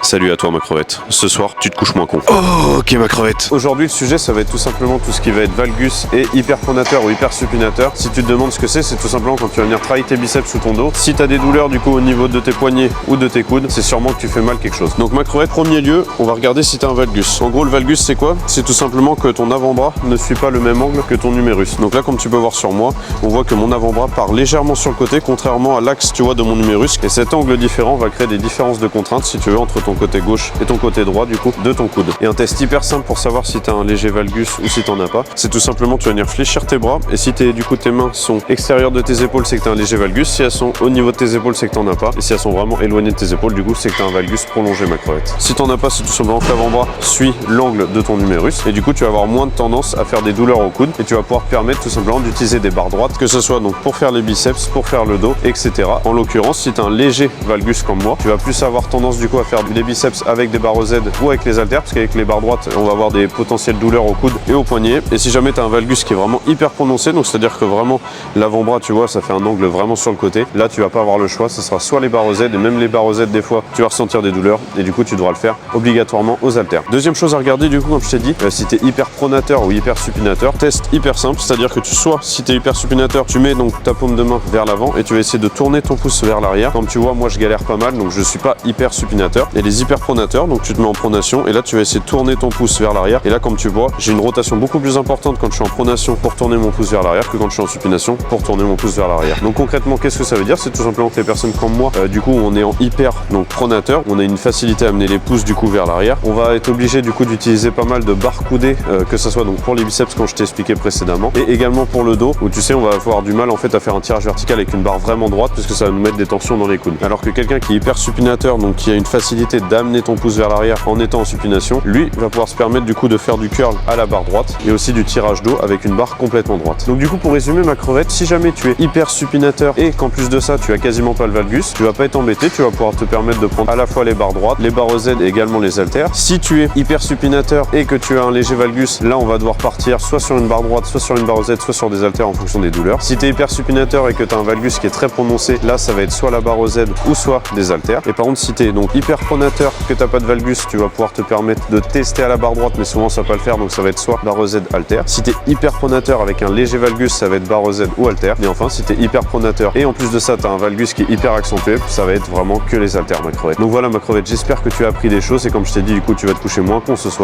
Salut à toi ma crevette. Ce soir, tu te couches moins con. Oh, ok ma crevette. Aujourd'hui, le sujet, ça va être tout simplement tout ce qui va être valgus et hyperpronateur ou hypersupinateur. Si tu te demandes ce que c'est tout simplement quand tu vas venir travailler tes biceps sous ton dos. Si tu as des douleurs du coup au niveau de tes poignets ou de tes coudes, c'est sûrement que tu fais mal quelque chose. Donc ma crevette, premier lieu, on va regarder si tu as un valgus. En gros, le valgus, c'est quoi? C'est tout simplement que ton avant-bras ne suit pas le même angle que ton numérus. Donc là, comme tu peux voir sur moi, on voit que mon avant-bras part légèrement sur le côté, contrairement à l'axe, tu vois, de mon numérus. Et cet angle différent va créer des différences de contraintes, si tu veux, entre ton côté gauche et ton côté droit, du coup, de ton coude. Et un test hyper simple pour savoir si tu as un léger valgus ou si tu n'en as pas, c'est tout simplement, tu vas venir fléchir tes bras. Et si du coup, tes mains sont extérieures de tes épaules, c'est que tu as un léger valgus. Si elles sont au niveau de tes épaules, c'est que tu n'en as pas. Et si elles sont vraiment éloignées de tes épaules, du coup, c'est que tu as un valgus prolongé, ma crevette. Si tu n'en as pas, c'est tout simplement que l'avant-bras suit l'angle de ton numérus. Et du coup, tu vas avoir moins de tendance à faire des douleurs au coude. Et tu vas pouvoir te permettre tout simplement d'utiliser des barres droites, que ce soit donc pour faire les biceps, pour faire le dos, etc. En l'occurrence, si tu as un léger valgus comme moi, tu vas plus avoir tendance du coup à faire les biceps avec des barres aux Z ou avec les haltères, parce qu'avec les barres droites, on va avoir des potentielles douleurs au coude et au poignet. Et si jamais tu as un valgus qui est vraiment hyper prononcé, donc c'est-à-dire que vraiment l'avant-bras, tu vois, ça fait un angle vraiment sur le côté, là tu vas pas avoir le choix, ce sera soit les barres aux Z, et même les barres aux Z des fois, tu vas ressentir des douleurs et du coup tu devras le faire obligatoirement aux haltères. Deuxième chose à regarder du coup, comme je t'ai dit, si tu es hyper pronateur ou hyper supinateur, test hyper simple, c'est-à-dire que si tu es hyper supinateur, tu mets donc ta paume de main vers l'avant et tu vas essayer de tourner ton pouce vers l'arrière. Comme tu vois, moi je galère pas mal, donc je suis pas hyper supinateur. Et les hyper pronateurs, donc tu te mets en pronation et là tu vas essayer de tourner ton pouce vers l'arrière. Et là, comme tu vois, j'ai une rotation beaucoup plus importante quand je suis en pronation pour tourner mon pouce vers l'arrière que quand je suis en supination pour tourner mon pouce vers l'arrière. Donc concrètement, qu'est-ce que ça veut dire? C'est tout simplement que les personnes comme moi, du coup, on est en hyper donc pronateur, on a une facilité à amener les pouces du coup vers l'arrière. On va être obligé du coup d'utiliser pas mal de barres coudées, que ce soit donc pour les biceps comme je t'ai expliqué précédemment, et également pour le dos où tu sais on va avoir du mal en fait à faire un tirage vertical avec une barre vraiment droite puisque ça va nous mettre des tensions dans les coudes. Alors que quelqu'un qui est hyper supinateur, donc qui a une facilité d'amener ton pouce vers l'arrière en étant en supination, lui va pouvoir se permettre du coup de faire du curl à la barre droite et aussi du tirage dos avec une barre complètement droite. Donc du coup, pour résumer ma crevette, si jamais tu es hyper supinateur et qu'en plus de ça tu as quasiment pas le valgus, tu vas pas être embêté, tu vas pouvoir te permettre de prendre à la fois les barres droites, les barres aux Z et également les haltères. Si tu es hyper supinateur et que tu as un léger valgus, là on va devoir partir soit sur une barre droite, soit sur une barre aux Z, soit sur des haltères en fonction des douleurs. Si tu es hyper supinateur et que tu as un valgus qui est très prononcé, là ça va être soit la barre aux Z ou soit des haltères. Et par contre, si tu es donc hyper pronateur, que tu n'as pas de valgus, tu vas pouvoir te permettre de tester à la barre droite, mais souvent ça va pas le faire, donc ça va être soit barre aux Z, haltère. Si tu es hyper pronateur avec un léger valgus, ça va être barre aux Z ou haltère. Et enfin, si tu es hyper pronateur et en plus de ça tu as un valgus qui est hyper accentué, ça va être vraiment que les haltères, ma crevette. Donc voilà ma crevette, j'espère que tu as appris des choses et comme je t'ai dit, du coup tu vas te coucher moins con ce soir.